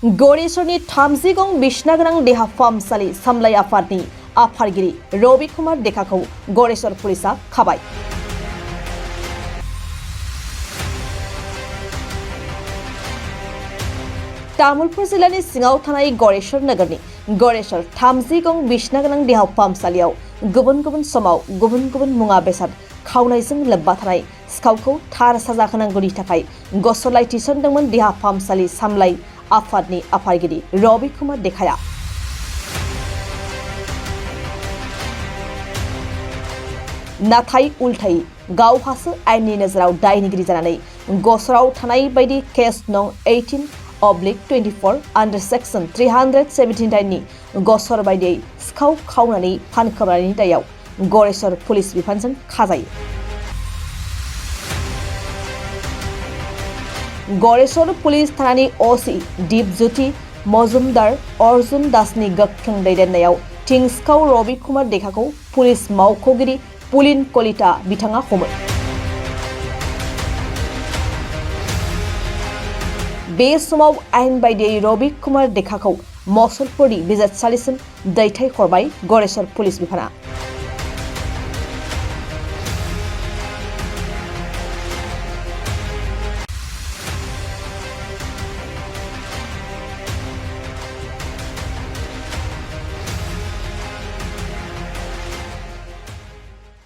गरेश्वरनि 30 गं बिसना गोनां देहा फाहामसालि सामलाय आफादनि आफादगिरि रबि कुमार देखाखौ गरेश्वर पुलिसा खाबाय। तामुलपुर जिल्लानि सिङाव थानाय गरेश्वर नोगोरनि गरेश्वर 30 गं बिसना गोनां देहा फाहामसालियाव गुबुन गुबुन समाव गुबुन गुबुन मुवा बेसाद खावनायजों लोब्बा थानाय सिखावखौ थार साजा होनांगौनि थाखाय गसरलाय थिसनदोंमोन देहा फाहामसालि सामलाय आफादनि आफादगिरि रबि कुमार देखाया। नाथाय उल्थायै गावहासो आयेननि नोजोराव दायनिगिरि जानानै गसराव थानाय बायदि केस नं 18/24 आन्डार सेक्सन 379 नि गसर बायदियै सिखाव खावनानै फानखोमानायनि दायाव गरेश्वर पुलिस बिफानजों खाजायो। गरेश्वर पुलिस थानानि ओसि दीपज्योति मजुमदार अर्जुन दासनि गोख्रों दैदेननायाव थिं सिखाव रबि कुमार देखाखौ पुलिस मावख'गिरि पुलिन कलिता बिथाङा हमो। बे समाव आयेन बायदियै रबि कुमार देखाखौ मसलपुरनि बिजिरसालिसिम दैथायहरबाय गरेश्वर पुलिस बिफाना।